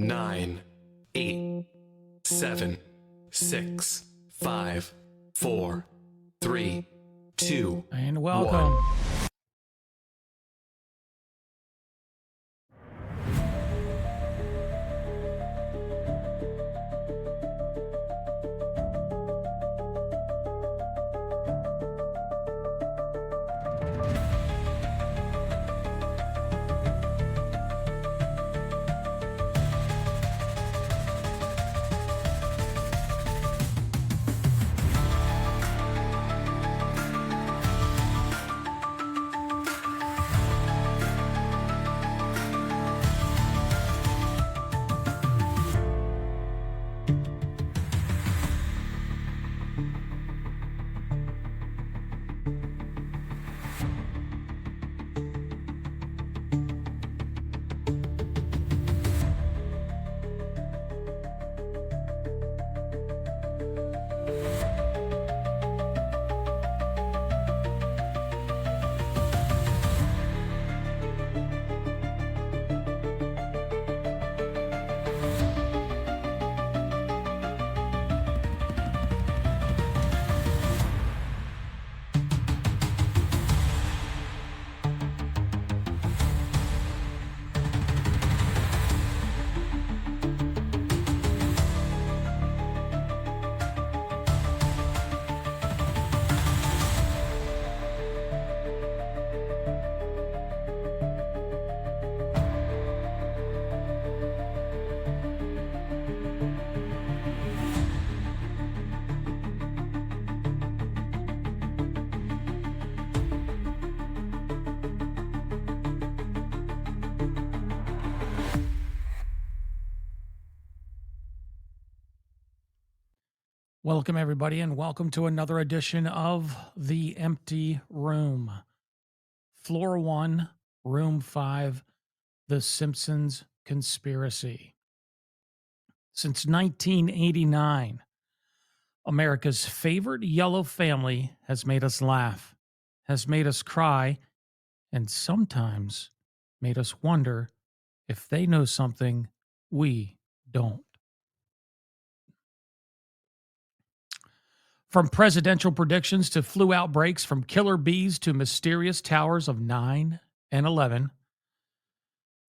9, 8, 7, 6, 5, 4, 3, 2, and welcome. 1. Welcome, everybody, and welcome to another edition of The Empty Room. Floor 1, Room 5, The Simpsons Conspiracy. Since 1989, America's favorite yellow family has made us laugh, has made us cry, and sometimes made us wonder if they know something we don't. From presidential predictions to flu outbreaks, from killer bees to mysterious towers of 9 and 11,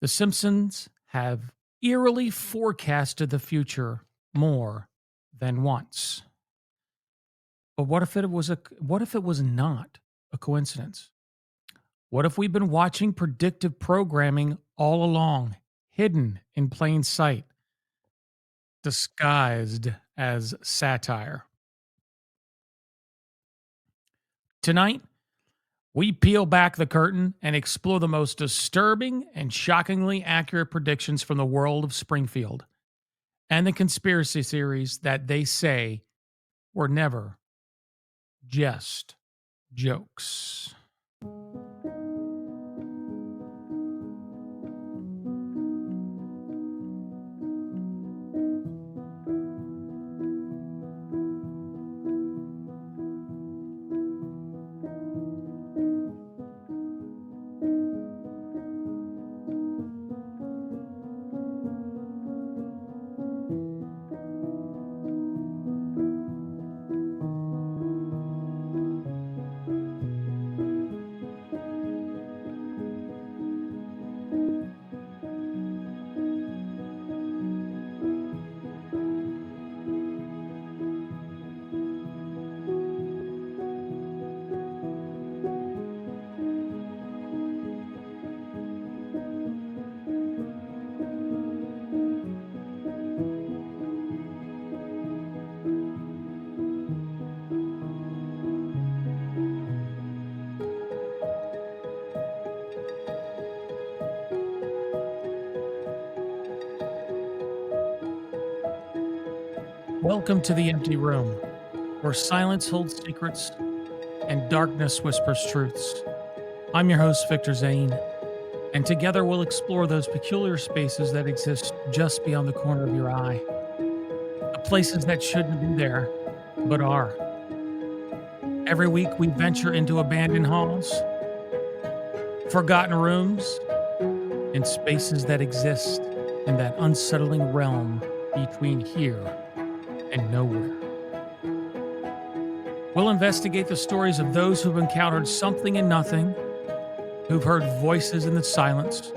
the Simpsons have eerily forecasted the future more than once. But what if it was not a coincidence? What if we've been watching predictive programming all along, hidden in plain sight, disguised as satire? Tonight, we peel back the curtain and explore the most disturbing and shockingly accurate predictions from the world of Springfield and the conspiracy theories that they say were never just jokes. Welcome to the Empty Room, where silence holds secrets and darkness whispers truths. I'm your host, Victor Zane, and together we'll explore those peculiar spaces that exist just beyond the corner of your eye. The places that shouldn't be there, but are. Every week we venture into abandoned halls, forgotten rooms, and spaces that exist in that unsettling realm between here and nowhere. We'll investigate the stories of those who've encountered something and nothing, who've heard voices in the silence,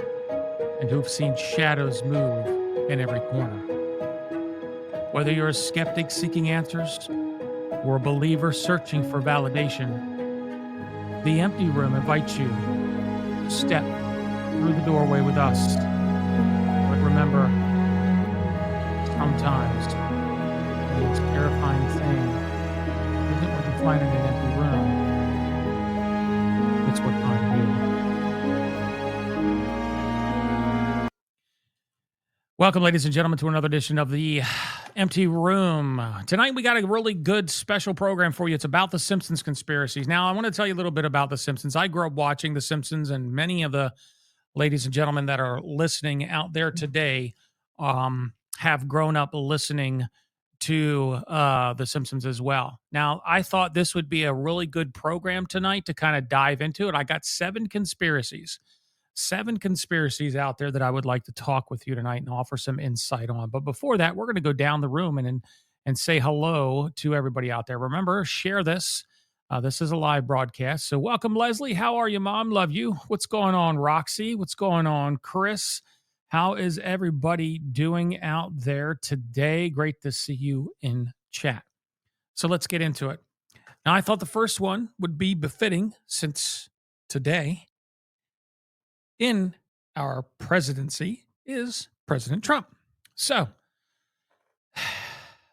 and who've seen shadows move in every corner. Whether you're a skeptic seeking answers or a believer searching for validation, the empty room invites you to step through the doorway with us. But remember, sometimes the most terrifying thing isn't what you find in an empty room, it's what finds you. Welcome, ladies and gentlemen, to another edition of the Empty Room. Tonight, we got a really good special program for you. It's about the Simpsons conspiracies. Now, I want to tell you a little bit about the Simpsons. I grew up watching the Simpsons, and many of the ladies and gentlemen that are listening out there today have grown up listening to the Simpsons as well. Now, I thought this would be a really good program tonight to kind of dive into it. I got seven conspiracies out there that I would like to talk with you tonight and offer some insight on. But before that, we're going to go down the room and say hello to everybody out there. Remember, share this. This is a live broadcast. So welcome, Leslie. How are you, Mom? Love you. What's going on, Roxy? What's going on, Chris? How is everybody doing out there today? Great to see you in chat. So let's get into it. Now, I thought the first one would be befitting since today in our presidency is President Trump. So,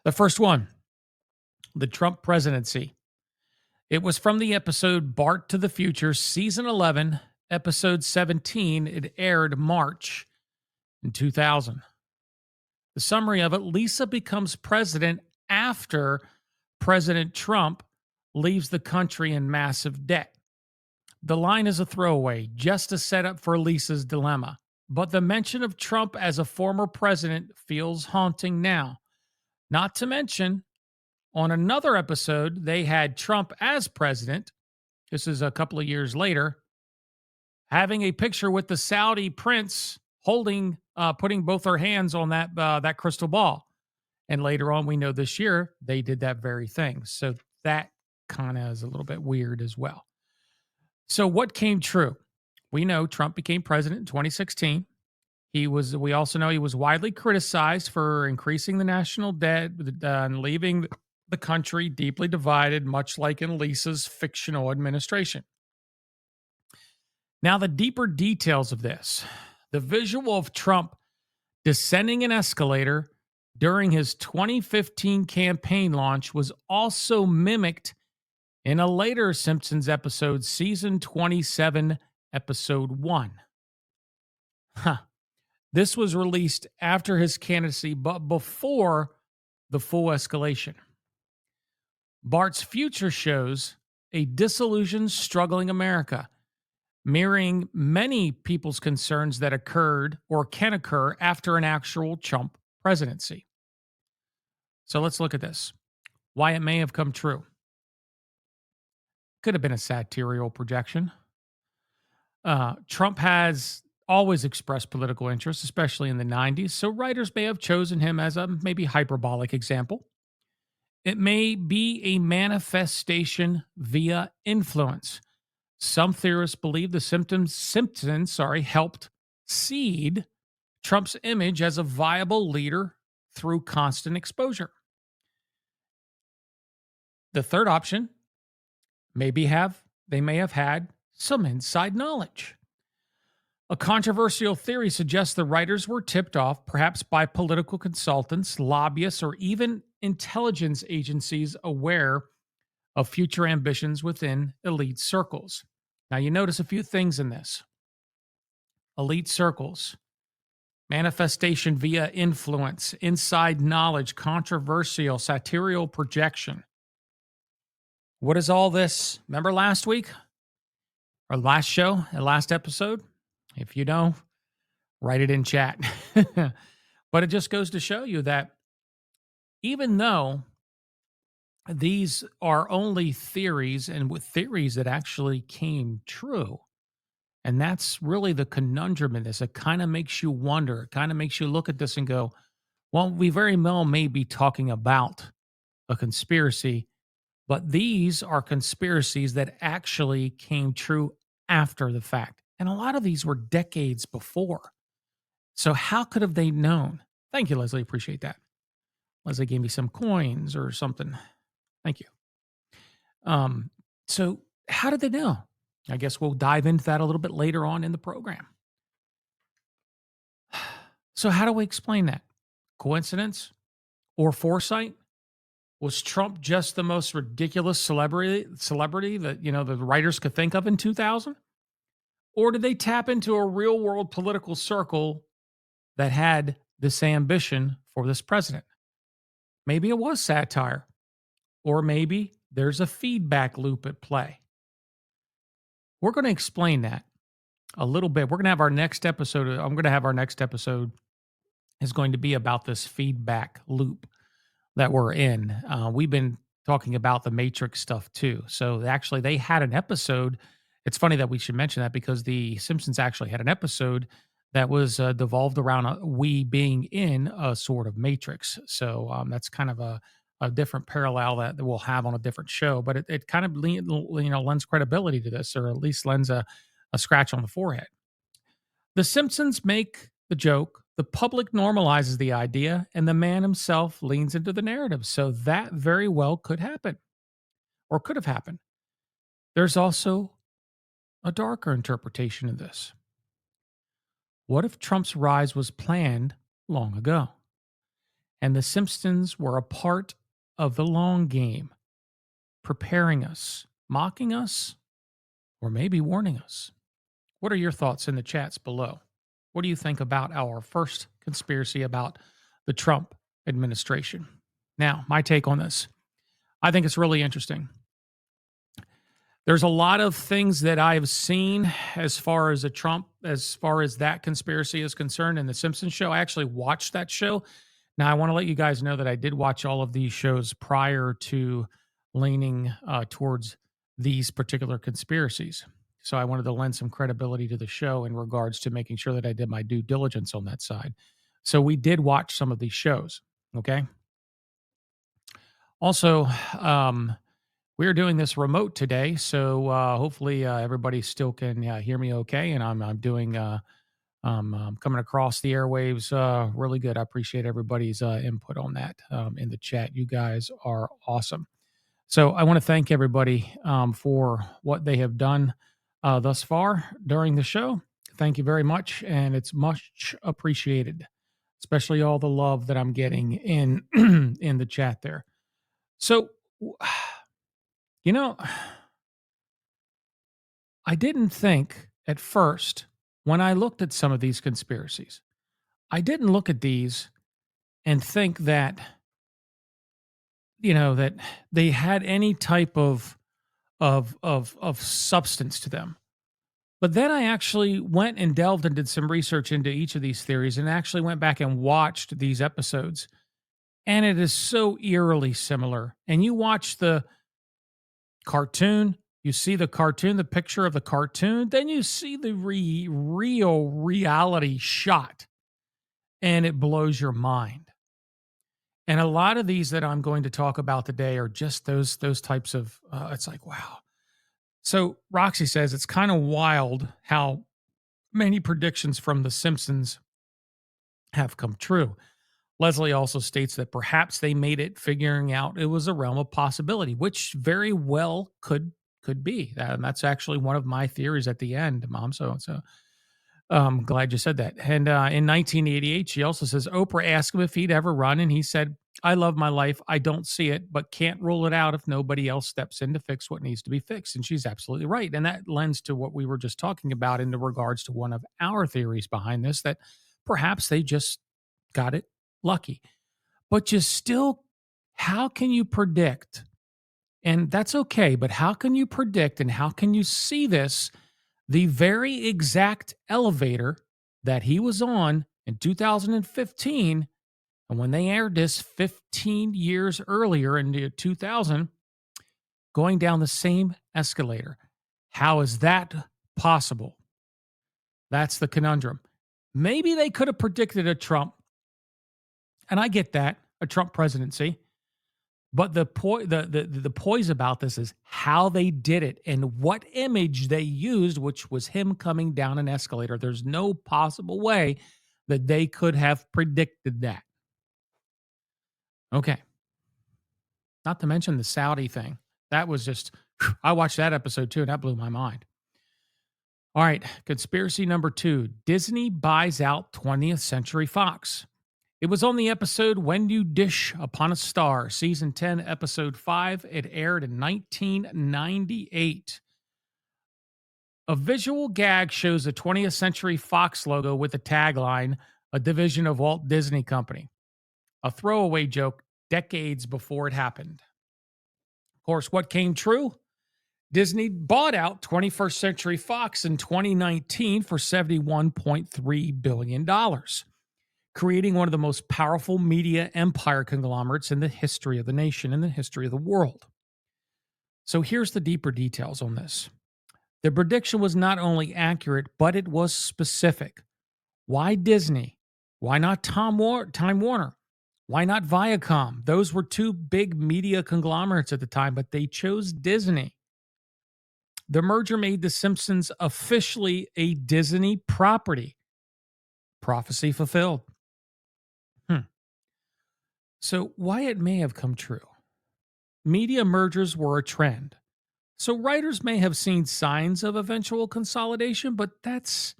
the first one, the Trump presidency. It was from the episode Bart to the Future, season 11, episode 17. It aired March in 2000. The summary of it, Lisa becomes president after President Trump leaves the country in massive debt. The line is a throwaway, just a setup for Lisa's dilemma. But the mention of Trump as a former president feels haunting now. Not to mention, on another episode, they had Trump as president. This is a couple of years later, having a picture with the Saudi prince holding, putting both her hands on that crystal ball. And later on, we know this year, they did that very thing. So that kind of is a little bit weird as well. So what came true? We know Trump became president in 2016. We also know he was widely criticized for increasing the national debt and leaving the country deeply divided, much like in Lisa's fictional administration. Now, the deeper details of this, the visual of Trump descending an escalator during his 2015 campaign launch was also mimicked in a later Simpsons episode, season 27, episode 1. This was released after his candidacy, but before the full escalation. Bart's future shows a disillusioned, struggling America, mirroring many people's concerns that occurred or can occur after an actual Trump presidency. So let's look at this. Why it may have come true. Could have been a satirical projection. Trump has always expressed political interest, especially in the 90s, so writers may have chosen him as a maybe hyperbolic example. It may be a manifestation via influence. Some theorists believe the Simpsons helped seed Trump's image as a viable leader through constant exposure. The third option, they may have had some inside knowledge. A controversial theory suggests the writers were tipped off, perhaps by political consultants, lobbyists, or even intelligence agencies aware of future ambitions within elite circles. Now, you notice a few things in this. Elite circles, manifestation via influence, inside knowledge, controversial, satirical projection. What is all this? Remember last week? Or last show, last episode? If you know, write it in chat. But it just goes to show you that even though these are only theories and with theories that actually came true, And that's really the conundrum in this. It kind of makes you wonder. It kind of makes you look at this and go, well, we very well may be talking about a conspiracy, but these are conspiracies that actually came true after the fact. And a lot of these were decades before. So how could have they known? Thank you, Leslie. Appreciate that. Leslie gave me some coins or something. Thank you. Um, so how did they know? I guess we'll dive into that a little bit later on in the program. So how do we explain that? Coincidence or foresight? Was Trump just the most ridiculous celebrity that, the writers could think of in 2000? Or did they tap into a real world political circle that had this ambition for this president? Maybe it was satire, or maybe there's a feedback loop at play. We're going to explain that a little bit. We're going to have our next episode. I'm going to have our next episode is going to be about this feedback loop that we're in. We've been talking about the Matrix stuff too. So actually, they had an episode. It's funny that we should mention that because the Simpsons actually had an episode that was devolved around we being in a sort of Matrix. So that's kind of a different parallel that we'll have on a different show. But it kind of lends credibility to this, or at least lends a scratch on the forehead. The Simpsons make the joke, the public normalizes the idea, and the man himself leans into the narrative. So that very well could happen, or could have happened. There's also a darker interpretation of this. What if Trump's rise was planned long ago, and the Simpsons were a part of the long game, preparing us, mocking us, or maybe warning us? What are your thoughts in the chats below? What do you think about our first conspiracy about the Trump administration? Now, my take on this. I think it's really interesting. There's a lot of things that I have seen as far as that conspiracy is concerned in the Simpsons show. I actually watched that show. Now, I want to let you guys know that I did watch all of these shows prior to leaning towards these particular conspiracies. So I wanted to lend some credibility to the show in regards to making sure that I did my due diligence on that side. So we did watch some of these shows. Okay. Also, we are doing this remote today, so hopefully everybody still can hear me okay. And I'm doing coming across the airwaves really good. I appreciate everybody's input on that in the chat. You guys are awesome. So I want to thank everybody for what they have done thus far during the show. Thank you very much, and it's much appreciated, especially all the love that I'm getting in in the chat there. So, you know, I didn't think at first when I looked at some of these conspiracies, I didn't look at these and think that, that they had any type of substance to them. But then I actually went and delved and did some research into each of these theories and actually went back and watched these episodes. And it is so eerily similar. And you watch the cartoon, you see the cartoon, the picture of the cartoon, then you see the real reality shot, and it blows your mind. And a lot of these that I'm going to talk about today are just those types of, it's like, wow. So Roxy says it's kind of wild how many predictions from The Simpsons have come true. Leslie also states that perhaps they made it figuring out it was a realm of possibility, which very well could be. And that's actually one of my theories at the end, Mom. So glad you said that. And in 1988, she also says Oprah asked him if he'd ever run, and he said, "I love my life. I don't see it, but can't rule it out if nobody else steps in to fix what needs to be fixed." And she's absolutely right. And that lends to what we were just talking about in regards to one of our theories behind this, that perhaps they just got it lucky. But you still, how can you predict? And that's okay, but how can you predict and how can you see this? The very exact elevator that he was on in 2015, and when they aired this 15 years earlier in 2000, going down the same escalator. How is that possible? That's the conundrum. Maybe they could have predicted a Trump, and I get that, a Trump presidency. But the poise about this is how they did it and what image they used, which was him coming down an escalator. There's no possible way that they could have predicted that. Okay. Not to mention the Saudi thing. That was just, I watched that episode too, and that blew my mind. All right. Conspiracy number 2, Disney buys out 20th Century Fox. It was on the episode When You Dish Upon a Star, season 10, episode 5. It aired in 1998. A visual gag shows the 20th Century Fox logo with the tagline, a division of Walt Disney Company. A throwaway joke decades before it happened. Of course, what came true? Disney bought out 21st Century Fox in 2019 for $71.3 billion, creating one of the most powerful media empire conglomerates in the history of the nation and the history of the world. So here's the deeper details on this. The prediction was not only accurate, but it was specific. Why Disney? Why not Time Warner? Why not Viacom? Those were two big media conglomerates at the time, but they chose Disney. The merger made The Simpsons officially a Disney property. Prophecy fulfilled. So why it may have come true. Media mergers were a trend. So writers may have seen signs of eventual consolidation, but that's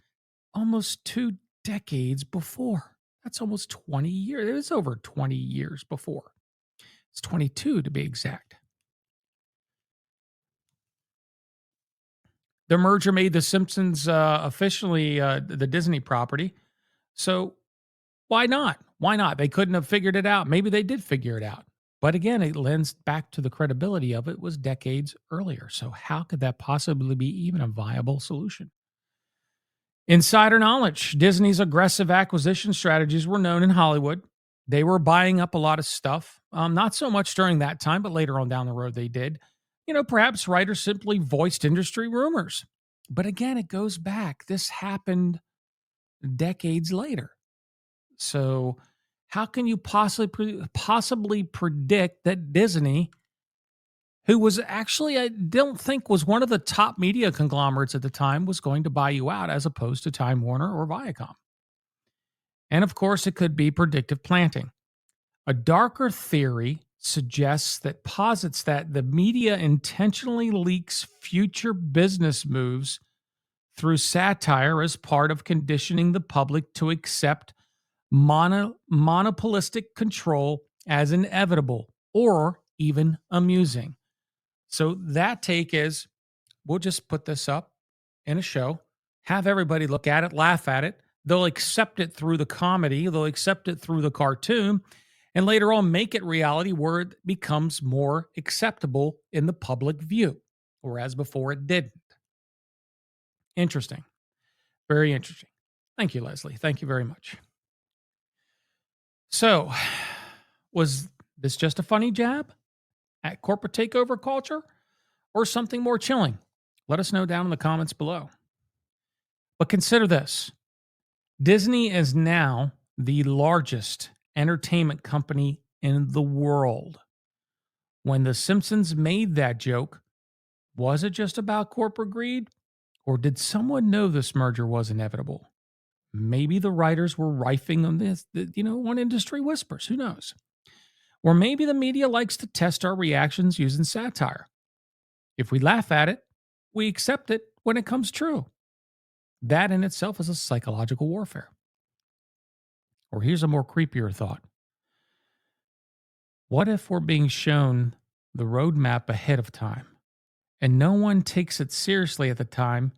almost 2 decades before. That's almost 20 years. It was over 20 years before. It's 22 to be exact. The merger made The Simpsons officially the Disney property. So why not? Why not? They couldn't have figured it out. Maybe they did figure it out. But again, it lends back to the credibility of it was decades earlier. So how could that possibly be even a viable solution? Insider knowledge. Disney's aggressive acquisition strategies were known in Hollywood. They were buying up a lot of stuff. Not so much during that time, but later on down the road they did. Perhaps writers simply voiced industry rumors. But again, it goes back. This happened decades later. So how can you possibly predict that Disney, who was actually, I don't think was one of the top media conglomerates at the time, was going to buy you out as opposed to Time Warner or Viacom? And of course, it could be predictive planting. A darker theory posits that the media intentionally leaks future business moves through satire as part of conditioning the public to accept monopolistic control as inevitable or even amusing. So that take is, we'll just put this up in a show, have everybody look at it, laugh at it. They'll accept it through the comedy, they'll accept it through the cartoon, and later on make it reality where it becomes more acceptable in the public view, whereas before it didn't. Interesting. Very interesting. Thank you, Leslie. Thank you very much. So, was this just a funny jab at corporate takeover culture or something more chilling? Let us know down in the comments below. But consider this. Disney is now the largest entertainment company in the world. When The Simpsons made that joke, was it just about corporate greed? Or did someone know this merger was inevitable? Maybe the writers were riffing on this, on industry whispers. Who knows? Or maybe the media likes to test our reactions using satire. If we laugh at it, we accept it when it comes true. That in itself is a psychological warfare. Or here's a more creepier thought. What if we're being shown the roadmap ahead of time and no one takes it seriously at the time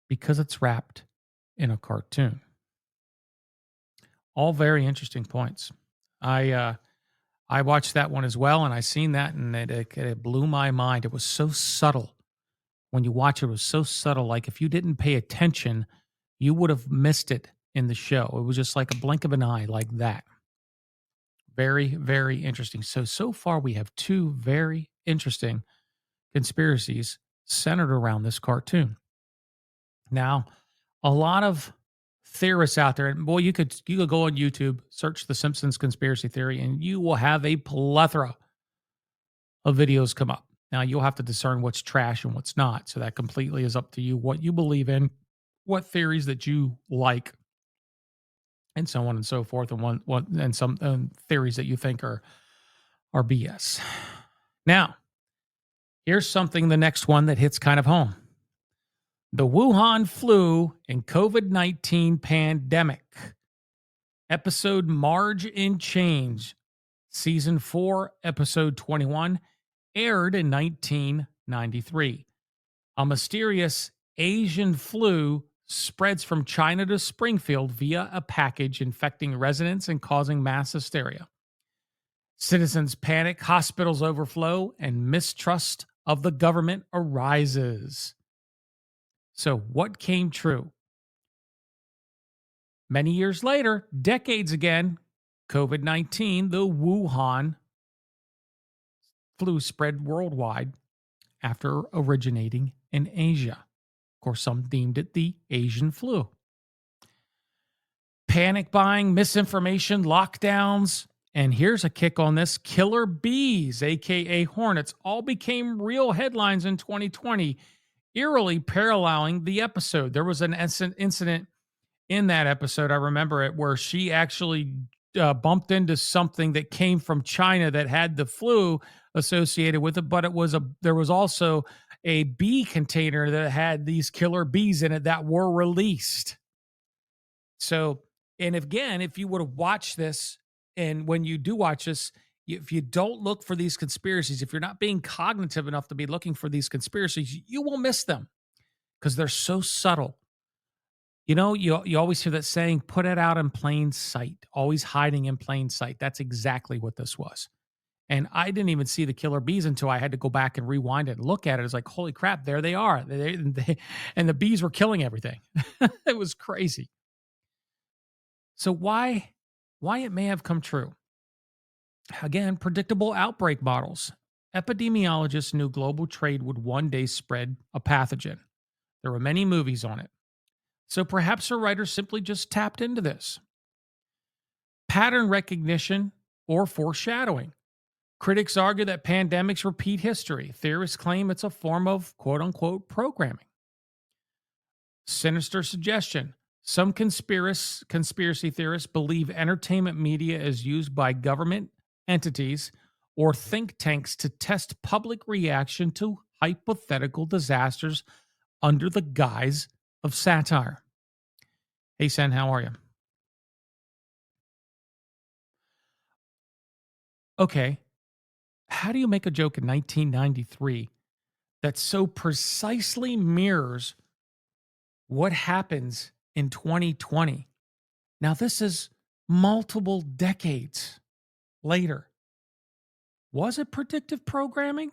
because it's wrapped in a cartoon? All very interesting points. I watched that one as well, and I seen that, and it blew my mind. It was so subtle. When you watch it, it was so subtle. Like if you didn't pay attention, you would have missed it in the show. It was just like a blink of an eye, like that. Very, very interesting. So far we have 2 very interesting conspiracies centered around this cartoon. Now, a lot of theorists out there, and boy, you could go on YouTube, search the Simpsons conspiracy theory, and you will have a plethora of videos come up. Now you'll have to discern what's trash and what's not. So that completely is up to you, what you believe in, what theories that you like, and so on and so forth, and some theories that you think are BS. Now, here's something, the next one that hits kind of home. The Wuhan flu and COVID-19 pandemic. Episode Marge in Change, Season 4, Episode 21, aired in 1993. A mysterious Asian flu spreads from China to Springfield via a package, infecting residents and causing mass hysteria. Citizens panic, hospitals overflow, and mistrust of the government arises. So, what came true? Many years later, decades again, COVID-19, the Wuhan flu spread worldwide after originating in Asia. Of course, some deemed it the Asian flu. Panic buying, misinformation, lockdowns, and here's a kick on this: killer bees, aka hornets, all became real headlines in 2020, eerily paralleling the episode. There was an incident in that episode, I remember it, where she actually bumped into something that came from China that had the flu associated with it, but there was also a bee container that had these killer bees in it that were released. So, and again, if you would have watched this, and when you do watch this, if you don't look for these conspiracies, if you're not being cognitive enough to be looking for these conspiracies, you will miss them because they're so subtle. You know, you always hear that saying, put it out in plain sight, always hiding in plain sight. That's exactly what this was. And I didn't even see the killer bees until I had to go back and rewind it and look at it. It's like, holy crap, there they are. And the bees were killing everything. It was crazy. So why it may have come true? Again, predictable outbreak models. Epidemiologists knew global trade would one day spread a pathogen. There were many movies on it. So perhaps the writers simply just tapped into this. Pattern recognition or foreshadowing. Critics argue that pandemics repeat history. Theorists claim it's a form of quote unquote programming. Sinister suggestion. Some conspiracy theorists believe entertainment media is used by government entities or think tanks to test public reaction to hypothetical disasters under the guise of satire. Hey, Sen, how are you? Okay. How do you make a joke in 1993 that so precisely mirrors what happens in 2020? Now, this is multiple decades later. Was it predictive programming?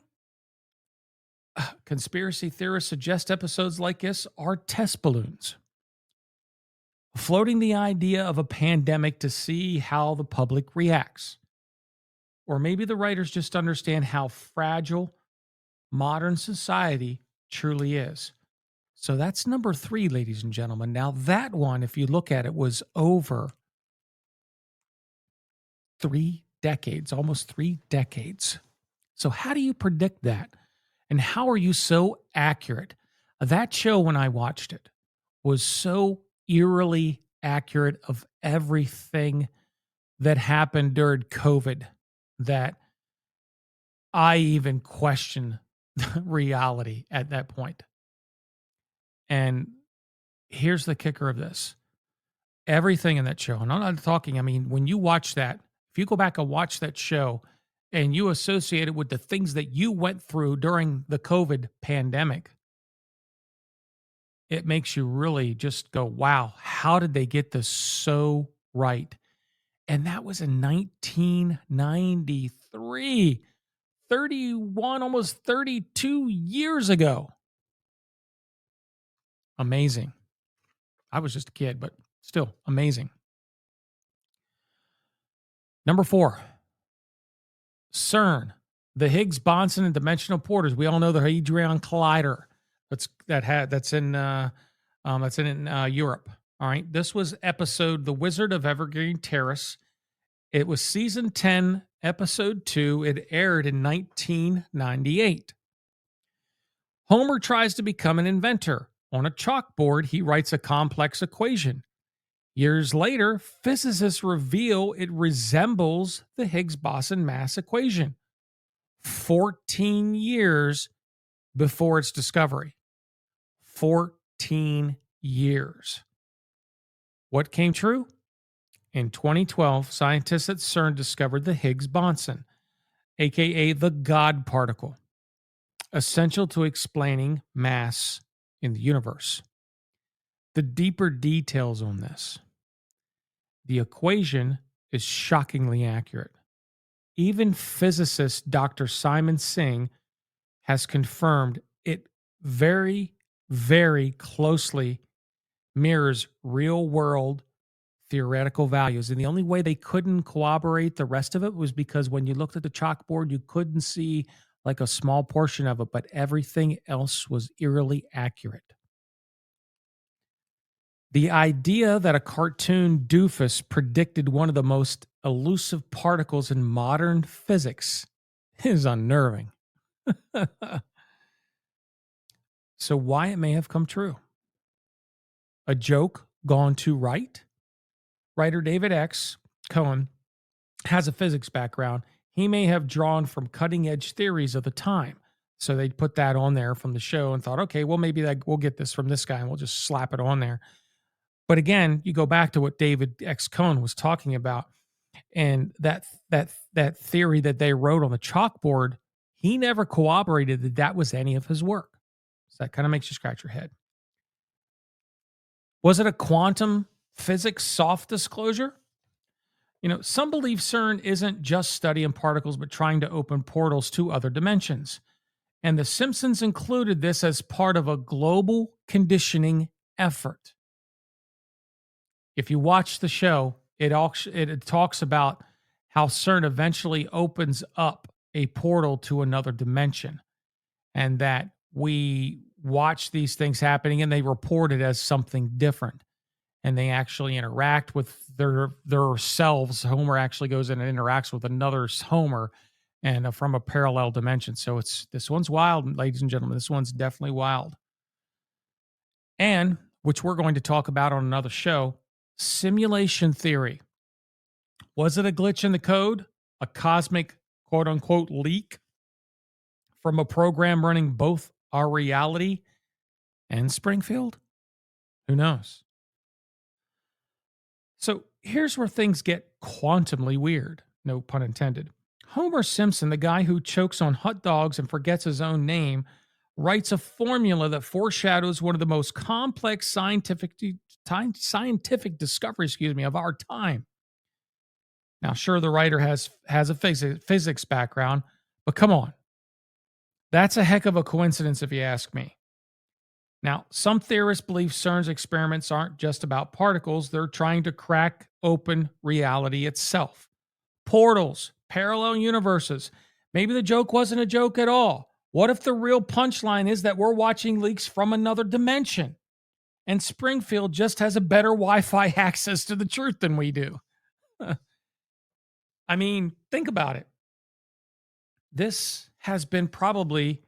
Conspiracy theorists suggest episodes like this are test balloons, floating the idea of a pandemic to see how the public reacts. Or maybe the writers just understand how fragile modern society truly is. So that's number 3, ladies and gentlemen. Now, that one, if you look at it, was over 3 decades, almost 3 decades. So, how do you predict that? And how are you so accurate? That show, when I watched it, was so eerily accurate of everything that happened during COVID that I even questioned the reality at that point. And here's the kicker of this. Everything in that show, and I'm not talking, I mean, when you watch that, if you go back and watch that show and you associate it with the things that you went through during the COVID pandemic, it makes you really just go, wow, how did they get this so right? And that was in 1993, 31, almost 32 years ago. Amazing. I was just a kid, but still amazing. Number 4, CERN, the Higgs boson and dimensional portals. We all know the Hadron Collider that's in That's in Europe. All right. This was episode The Wizard of Evergreen Terrace. It was season 10, episode 2. It aired in 1998. Homer tries to become an inventor. On a chalkboard, he writes a complex equation. Years later, physicists reveal it resembles the Higgs boson mass equation. 14 years before its discovery. 14 years. What came true? In 2012, scientists at CERN discovered the Higgs boson, aka the God particle, essential to explaining mass in the universe. The deeper details on this. The equation is shockingly accurate. Even physicist Dr. Simon Singh has confirmed it very, very closely mirrors real world theoretical values. And the only way they couldn't corroborate the rest of it was because when you looked at the chalkboard, you couldn't see like a small portion of it, but everything else was eerily accurate. The idea that a cartoon doofus predicted one of the most elusive particles in modern physics is unnerving. So, why it may have come true? A joke gone too right? Writer David X. Cohen has a physics background. He may have drawn from cutting edge theories of the time. So they put that on there from the show and thought, okay, well, maybe we'll get this from this guy and we'll just slap it on there. But again, you go back to what David X. Cohen was talking about, and that theory that they wrote on the chalkboard, he never corroborated that that was any of his work. So that kind of makes you scratch your head. Was it a quantum physics soft disclosure? Some believe CERN isn't just studying particles, but trying to open portals to other dimensions. And The Simpsons included this as part of a global conditioning effort. If you watch the show, it talks about how CERN eventually opens up a portal to another dimension, and that we watch these things happening and they report it as something different. And they actually interact with their selves. Homer actually goes in and interacts with another Homer and from a parallel dimension. So this one's wild, ladies and gentlemen. This one's definitely wild. And which we're going to talk about on another show, simulation theory. Was it a glitch in the code? A cosmic quote unquote leak from a program running both our reality and Springfield? Who knows? So here's where things get quantumly weird, no pun intended. Homer Simpson, the guy who chokes on hot dogs and forgets his own name, writes a formula that foreshadows one of the most complex scientific discoveries, of our time. Now, sure, the writer has a physics background, but come on. That's a heck of a coincidence if you ask me. Now, some theorists believe CERN's experiments aren't just about particles, they're trying to crack open reality itself. Portals, parallel universes. Maybe the joke wasn't a joke at all. What if the real punchline is that we're watching leaks from another dimension and Springfield just has a better Wi Fi access to the truth than we do? I mean, think about it. This has been probably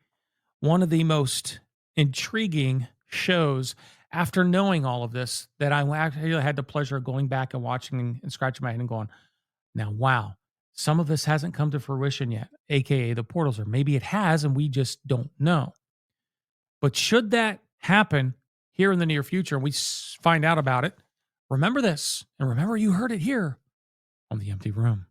one of the most intriguing shows after knowing all of this that I actually had the pleasure of going back and watching and scratching my head and going, now, wow, some of this hasn't come to fruition yet, aka the portals, or maybe it has and we just don't know. But should that happen here in the near future and we find out about it, remember this, and remember you heard it here on The Empty Room.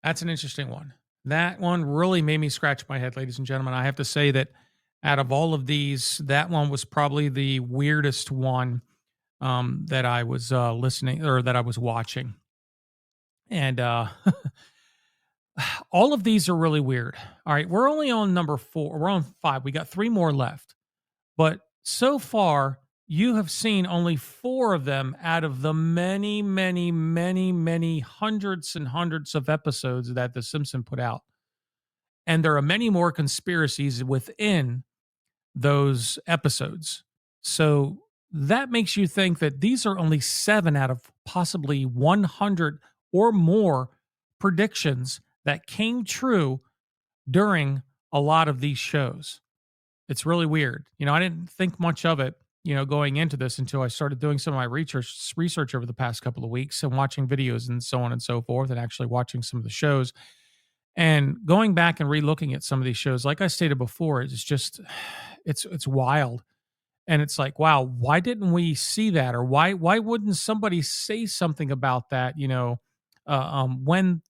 That's an interesting one. That one really made me scratch my head, ladies and gentlemen. I have to say that out of all of these, that one was probably the weirdest one that I was listening or that I was watching. And all of these are really weird. All right, we're only on number 4. We're on 5. We got 3 more left. But so far, you have seen only 4 of them out of the many, many, many, many hundreds and hundreds of episodes that The Simpsons put out. And there are many more conspiracies within those episodes. So that makes you think that these are only 7 out of possibly 100 or more predictions that came true during a lot of these shows. It's really weird. I didn't think much of it, going into this until I started doing some of my research over the past couple of weeks and watching videos and so on and so forth, and actually watching some of the shows and going back and re-looking at some of these shows. Like I stated before, it's just it's wild. And it's like, wow, why didn't we see that? Or why wouldn't somebody say something about that, when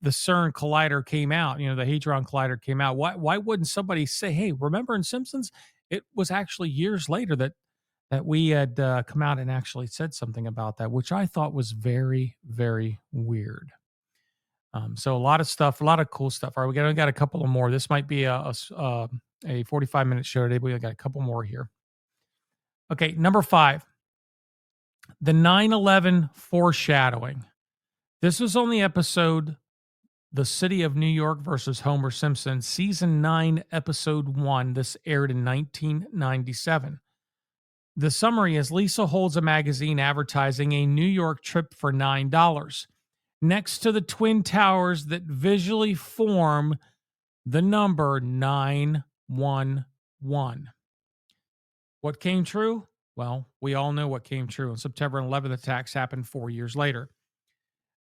the CERN collider came out, the Hadron Collider came out? Why wouldn't somebody say, hey, remember in Simpsons? It was actually years later that we had come out and actually said something about that, which I thought was very, very weird. So a lot of stuff, a lot of cool stuff. All right, we got a couple of more. This might be a 45-minute show today, but we got a couple more here. Okay, number 5, the 9/11 foreshadowing. This was on the episode The City of New York versus Homer Simpson, season 9, episode 1. This aired in 1997. The summary is Lisa holds a magazine advertising a New York trip for $9 next to the Twin Towers that visually form the number 911. What came true? Well, we all know what came true. On September 11th, attacks happened 4 years later.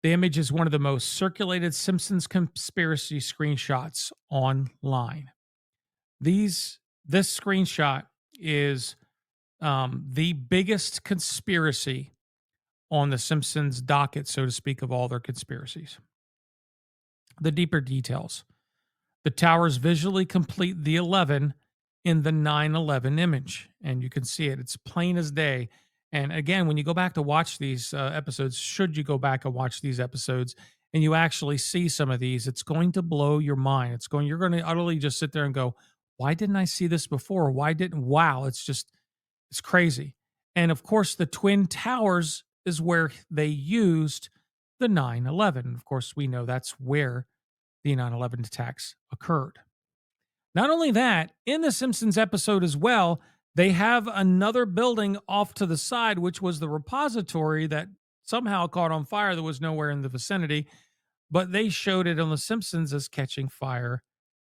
The image is one of the most circulated Simpsons conspiracy screenshots online. This screenshot is the biggest conspiracy on the Simpsons docket, so to speak, of all their conspiracies. The deeper details. The towers visually complete the 11 in the 9/11 image, and you can see it. It's plain as day. And again, when you go back to watch these episodes, should you go back and watch these episodes, and you actually see some of these, it's going to blow your mind. You're going to utterly just sit there and go, "Why didn't I see this before? Why didn't?" Wow, it's crazy. And of course, the Twin Towers is where they used the 9/11. Of course, we know that's where the 9/11 attacks occurred. Not only that, in the Simpsons episode as well, they have another building off to the side, which was the repository that somehow caught on fire that was nowhere in the vicinity, but they showed it on The Simpsons as catching fire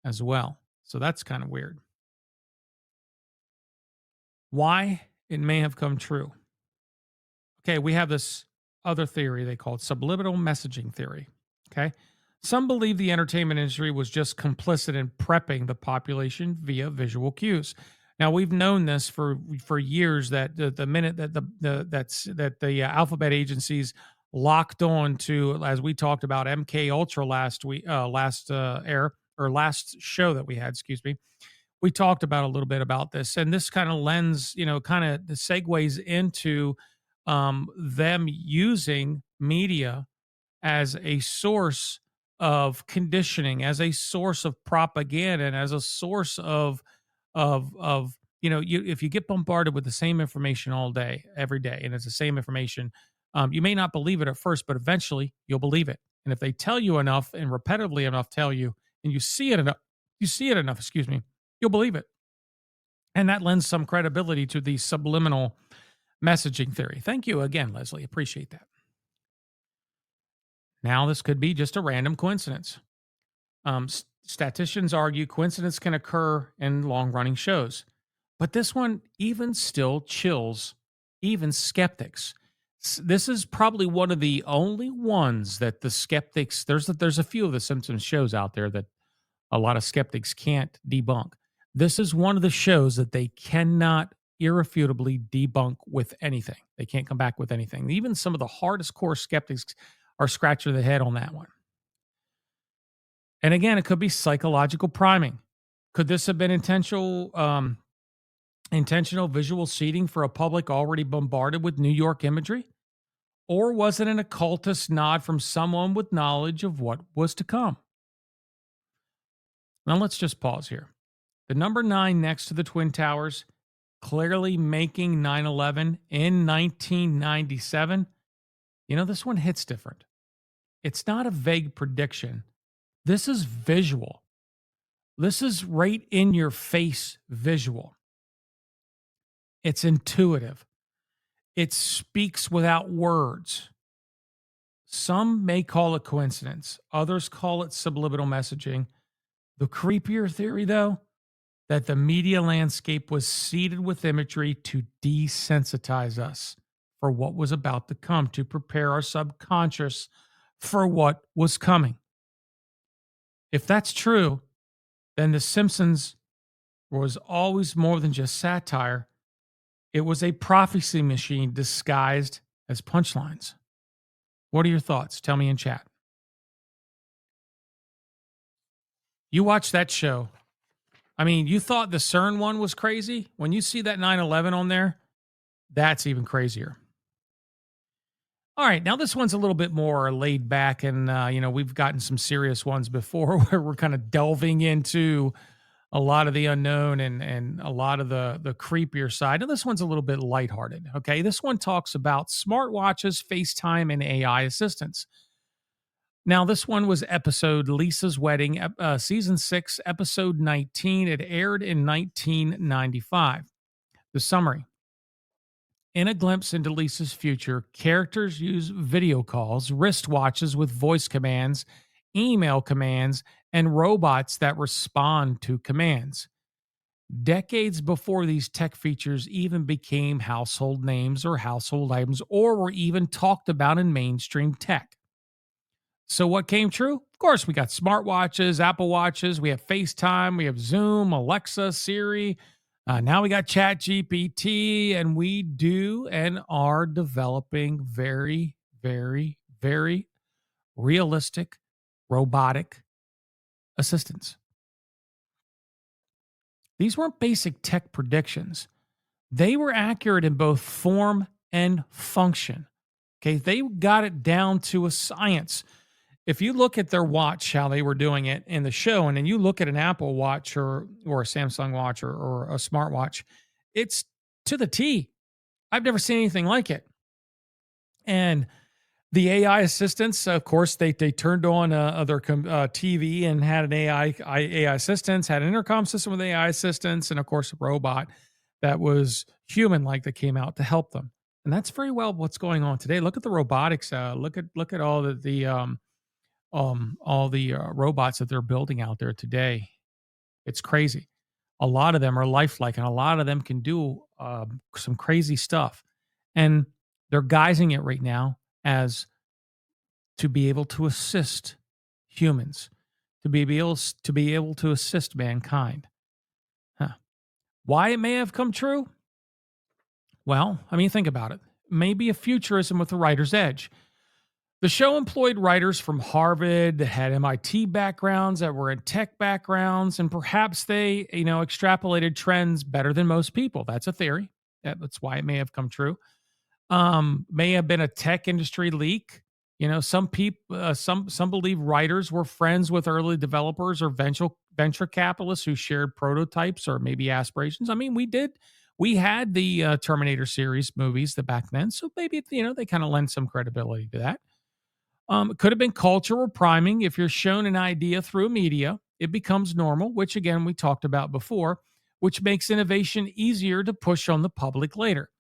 as well. So that's kind of weird. Why? It may have come true. Okay, we have this other theory they call it subliminal messaging theory. Okay. Some believe the entertainment industry was just complicit in prepping the population via visual cues. Now we've known this for years that the minute that the alphabet agencies locked on to, as we talked about MK Ultra last week, last show that we had, excuse me, we talked about a little bit about this, and this kind of lends, kind of segues into them using media as a source of conditioning, as a source of propaganda, and as a source of if you get bombarded with the same information all day, every day, and it's the same information, you may not believe it at first, but eventually you'll believe it. And if they tell you enough and repetitively enough tell you, and you see it enough, excuse me, you'll believe it. And that lends some credibility to the subliminal messaging theory. Thank you again, Leslie. Appreciate that. Now, this could be just a random coincidence. Statisticians argue coincidence can occur in long running shows, but this one even still chills even skeptics. This is probably one of the only ones that the skeptics, there's a few of the Simpsons shows out there that a lot of skeptics can't debunk. This is one of the shows that they cannot irrefutably debunk with anything. They can't come back with anything. Even some of the hardest core skeptics are scratching their head on that one. And again, it could be psychological priming. Could this have been intentional visual seeding for a public already bombarded with New York imagery? Or was it an occultist nod from someone with knowledge of what was to come? Now let's just pause here. The number 9 next to the Twin Towers, clearly making 9/11 in 1997. This one hits different. It's not a vague prediction. This is visual. This is right in your face visual. It's intuitive. It speaks without words. Some may call it coincidence, others call it subliminal messaging. The creepier theory, though, that the media landscape was seeded with imagery to desensitize us for what was about to come, to prepare our subconscious for what was coming. If that's true, then The Simpsons was always more than just satire. It was a prophecy machine disguised as punchlines. What are your thoughts? Tell me in chat. You watched that show. I mean, you thought the CERN one was crazy? When you see that 9/11 on there, that's even crazier. All right, now this one's a little bit more laid back, and we've gotten some serious ones before where we're kind of delving into a lot of the unknown and a lot of the creepier side. And this one's a little bit lighthearted. Okay, this one talks about smartwatches, FaceTime, and AI assistants. Now, this one was episode Lisa's Wedding, season 6, episode 19. It aired in 1995. The summary: in a glimpse into Lisa's future, characters use video calls, wristwatches with voice commands, email commands, and robots that respond to commands. Decades before these tech features even became household names or household items or were even talked about in mainstream tech. So, what came true? Of course, we got smartwatches, Apple Watches, we have FaceTime, we have Zoom, Alexa, Siri. Now we got Chat GPT, and we do and are developing very, very, very realistic robotic assistants. These weren't basic tech predictions, they were accurate in both form and function. Okay, they got it down to a science. If you look at their watch, how they were doing it in the show, and then you look at an Apple Watch or a Samsung Watch or a smartwatch, it's to the T. I've never seen anything like it. And the AI assistants, of course, they turned on their TV and had an AI assistants, had an intercom system with AI assistants, and of course, a robot that was human like that came out to help them. And that's very well what's going on today. Look at the robotics. Look at all the robots that they're building out there today. It's crazy. A lot of them are lifelike, and a lot of them can do some crazy stuff. And they're guising it right now as to be able to assist humans, to be able to assist mankind. Huh. Why it may have come true? Well, I mean, think about it. Maybe a futurism with a writer's edge. The show employed writers from Harvard that had MIT backgrounds, that were in tech backgrounds, and perhaps they, extrapolated trends better than most people. That's a theory. That's why it may have come true. May have been a tech industry leak. Some people, some believe writers were friends with early developers or venture capitalists who shared prototypes or maybe aspirations. I mean, we had the Terminator series movies back then, so maybe they kind of lend some credibility to that. It could have been cultural priming. If you're shown an idea through media, it becomes normal, which again we talked about before, which makes innovation easier to push on the public later.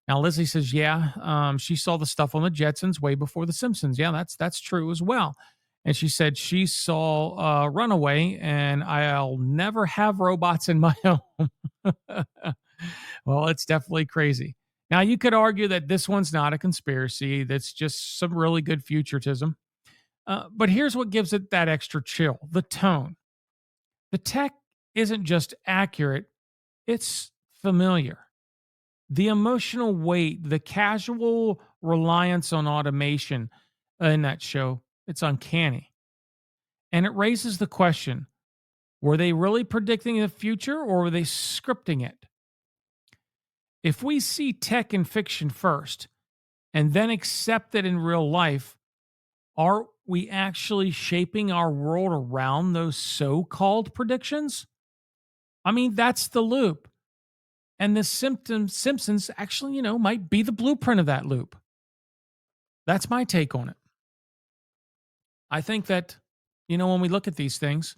Now, Lizzie says, yeah, she saw the stuff on the Jetsons way before the Simpsons. Yeah, that's true as well. And she said she saw Runaway, and I'll never have robots in my home. Well, it's definitely crazy. Now, you could argue that this one's not a conspiracy. That's just some really good futurism. But here's what gives it that extra chill: the tone. The tech isn't just accurate, it's familiar. The emotional weight, the casual reliance on automation in that show, it's uncanny. And it raises the question: were they really predicting the future or were they scripting it? If we see tech in fiction first and then accept it in real life, are we actually shaping our world around those so called predictions? I mean, that's the loop. And the Simpsons actually, might be the blueprint of that loop. That's my take on it. I think that, when we look at these things,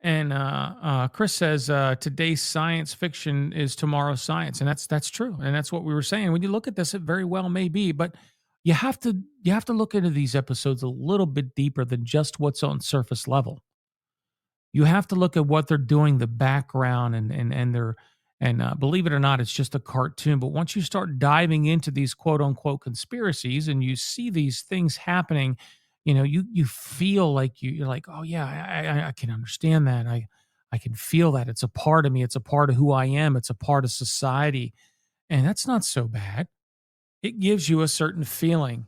And Chris says today's science fiction is tomorrow's science, and that's true, and that's what we were saying. When you look at this, it very well may be, but you have to look into these episodes a little bit deeper than just what's on surface level. You have to look at what they're doing, the background, and their and believe it or not, it's just a cartoon. But once you start diving into these quote unquote conspiracies and you see these things happening, you feel like you're like, oh yeah, I can understand that. I can feel that. It's a part of me. It's a part of who I am. It's a part of society, and that's not so bad. It gives you a certain feeling.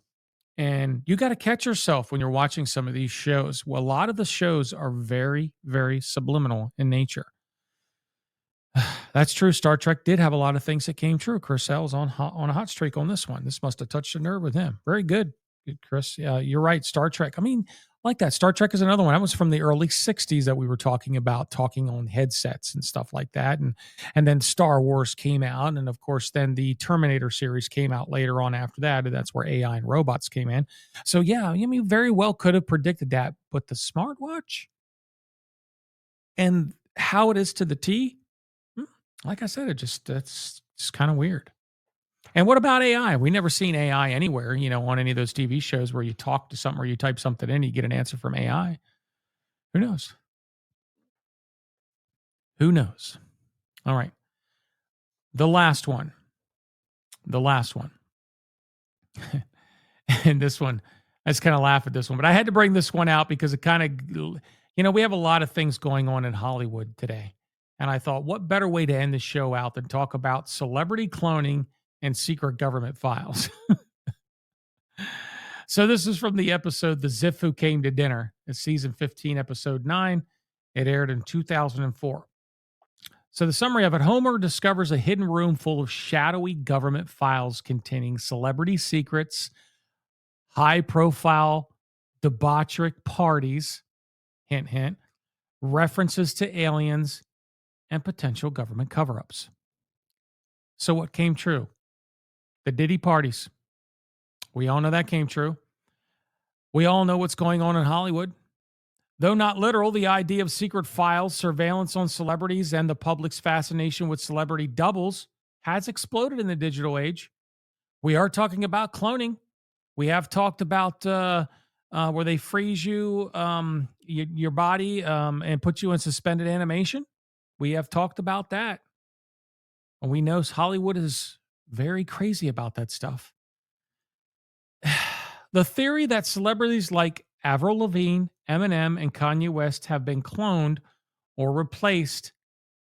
And you got to catch yourself when you're watching some of these shows. Well, a lot of the shows are very, very subliminal in nature. That's true. Star Trek did have a lot of things that came true. Chris L's on a hot streak on this one. This must have touched a nerve with him. Very good, Chris. You're right. Star Trek. I mean, like that. Star Trek is another one. That was from the early '60s that we were talking about, talking on headsets and stuff like that. And then Star Wars came out, and of course, then the Terminator series came out later on after that. And that's where AI and robots came in. So yeah, I mean, very well could have predicted that. But the smartwatch and how it is to the T. Like I said, that's just kind of weird. And what about AI? We never seen AI anywhere, on any of those TV shows where you talk to something or you type something in, you get an answer from AI. Who knows? Who knows? All right. The last one. The last one. And this one, I just kind of laugh at this one, but I had to bring this one out because it kind of, we have a lot of things going on in Hollywood today. And I thought, what better way to end the show out than talk about celebrity cloning and secret government files? So this is from the episode The Ziff Who Came to Dinner. It's season 15, episode 9. It aired in 2004. So the summary of it, Homer discovers a hidden room full of shadowy government files containing celebrity secrets, high-profile debaucheric parties, hint, hint, references to aliens, and potential government cover-ups. So what came true? The Diddy parties. We all know that came true. We all know what's going on in Hollywood. Though not literal, the idea of secret files, surveillance on celebrities, and the public's fascination with celebrity doubles has exploded in the digital age. We are talking about cloning. We have talked about where they freeze you, your body, and put you in suspended animation. We have talked about that. And we know Hollywood is very crazy about that stuff. The theory that celebrities like Avril Lavigne, Eminem, and Kanye West have been cloned or replaced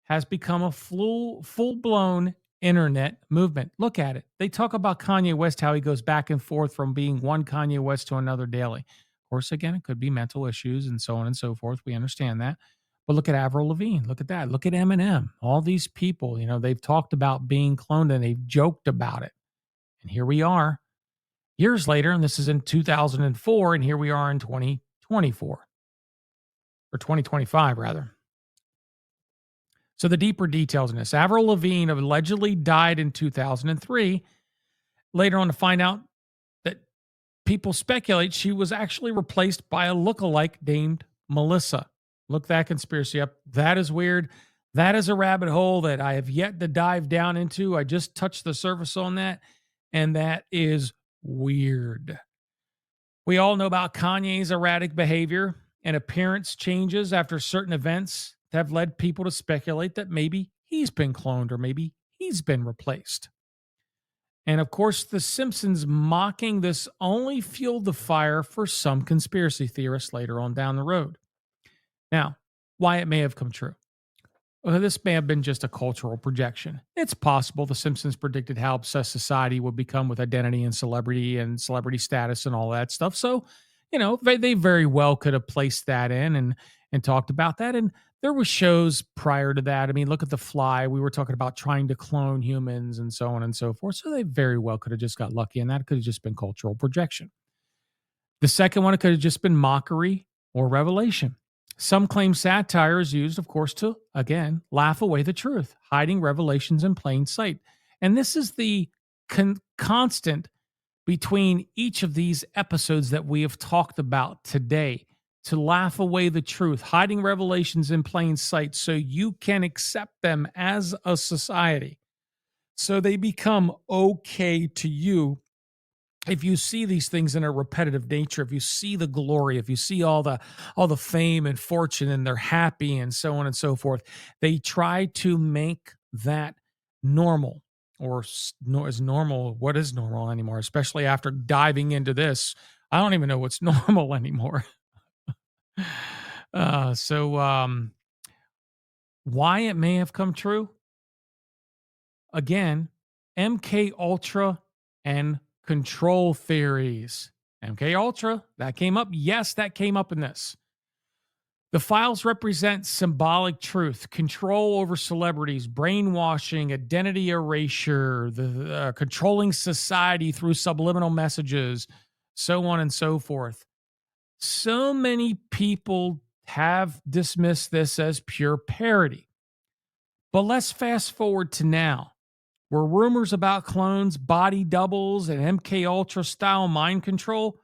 has become a full-blown internet movement. Look at it. They talk about Kanye West, how he goes back and forth from being one Kanye West to another daily. Of course, again, it could be mental issues and so on and so forth. We understand that. But look at Avril Lavigne. Look at that. Look at Eminem. All these people, they've talked about being cloned and they've joked about it. And here we are years later, and this is in 2004, and here we are in 2024, or 2025, rather. So the deeper details in this. Avril Lavigne allegedly died in 2003. Later on to find out that people speculate she was actually replaced by a lookalike named Melissa. Look that conspiracy up. That is weird. That is a rabbit hole that I have yet to dive down into. I just touched the surface on that, and that is weird. We all know about Kanye's erratic behavior and appearance changes after certain events that have led people to speculate that maybe he's been cloned or maybe he's been replaced. And of course, The Simpsons mocking this only fueled the fire for some conspiracy theorists later on down the road. Now, why it may have come true. This may have been just a cultural projection. It's possible The Simpsons predicted how obsessed society would become with identity and celebrity status and all that stuff. So, they very well could have placed that in and talked about that. And there were shows prior to that. I mean, look at The Fly. We were talking about trying to clone humans and so on and so forth. So they very well could have just got lucky, and that could have just been cultural projection. The second one, it could have just been mockery or revelation. Some claim satire is used, of course, to, again, laugh away the truth, hiding revelations in plain sight. And this is the constant between each of these episodes that we have talked about today. to laugh away the truth, hiding revelations in plain sight so you can accept them as a society. So they become okay to you if you see these things in a repetitive nature, if you see the glory, if you see all the fame and fortune and they're happy and so on and so forth, they try to make that normal or is normal. What is normal anymore? Especially after diving into this, I don't even know what's normal anymore. So why it may have come true again, MK Ultra and control theories. MK Ultra, that came up. Yes, that came up in this. The files represent symbolic truth, control over celebrities, brainwashing, identity erasure, the controlling society through subliminal messages, so on and so forth. So many people have dismissed this as pure parody. But let's fast forward to now, where rumors about clones, body doubles, and MK Ultra style mind control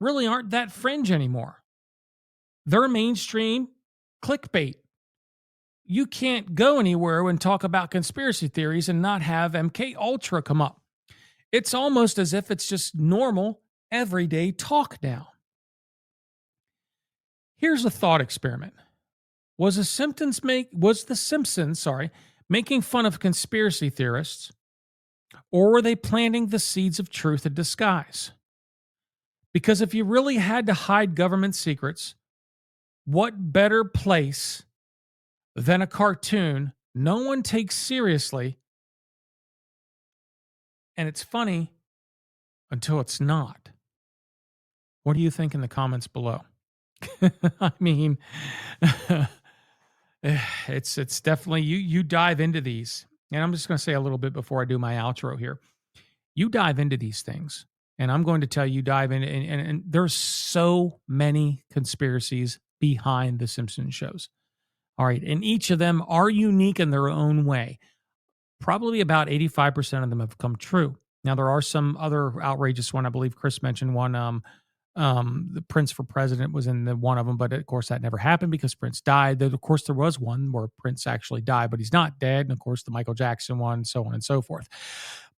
really aren't that fringe anymore. They're mainstream clickbait. You can't go anywhere and talk about conspiracy theories and not have MK Ultra come up. It's almost as if it's just normal, everyday talk now. Here's a thought experiment. Was the Simpsons making fun of conspiracy theorists, or were they planting the seeds of truth in disguise? Because if you really had to hide government secrets, what better place than a cartoon no one takes seriously, and it's funny until it's not? What do you think in the comments below? I mean, it's definitely you dive into these, and I'm just going to say a little bit before I do my outro here. You dive into these things, and I'm going to tell you dive in, and there's so many conspiracies behind the Simpsons shows. All right, and each of them are unique in their own way. Probably about 85% of them have come true. Now there are some other outrageous one. I believe Chris mentioned one. The Prince for president was in the one of them, but of course that never happened because Prince died. Of course, there was one where Prince actually died, but he's not dead. And of course, the Michael Jackson one, so on and so forth.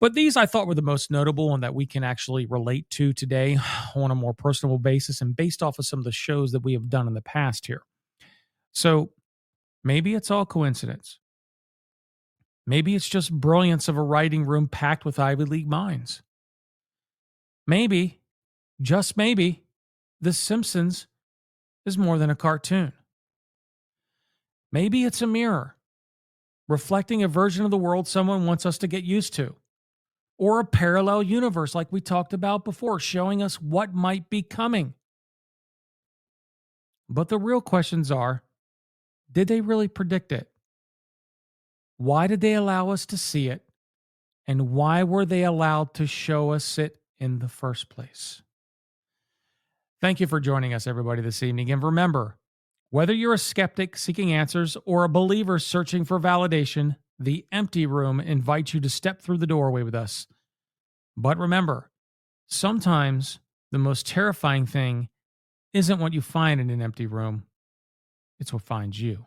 But these I thought were the most notable and that we can actually relate to today on a more personal basis and based off of some of the shows that we have done in the past here. So maybe it's all coincidence. Maybe it's just brilliance of a writing room packed with Ivy League minds. Maybe, just maybe, The Simpsons is more than a cartoon. Maybe it's a mirror, reflecting a version of the world someone wants us to get used to, or a parallel universe like we talked about before, showing us what might be coming. But the real questions are, did they really predict it? Why did they allow us to see it? And why were they allowed to show us it in the first place? Thank you for joining us, everybody, this evening. And remember, whether you're a skeptic seeking answers or a believer searching for validation, the empty room invites you to step through the doorway with us. But remember, sometimes the most terrifying thing isn't what you find in an empty room, it's what finds you.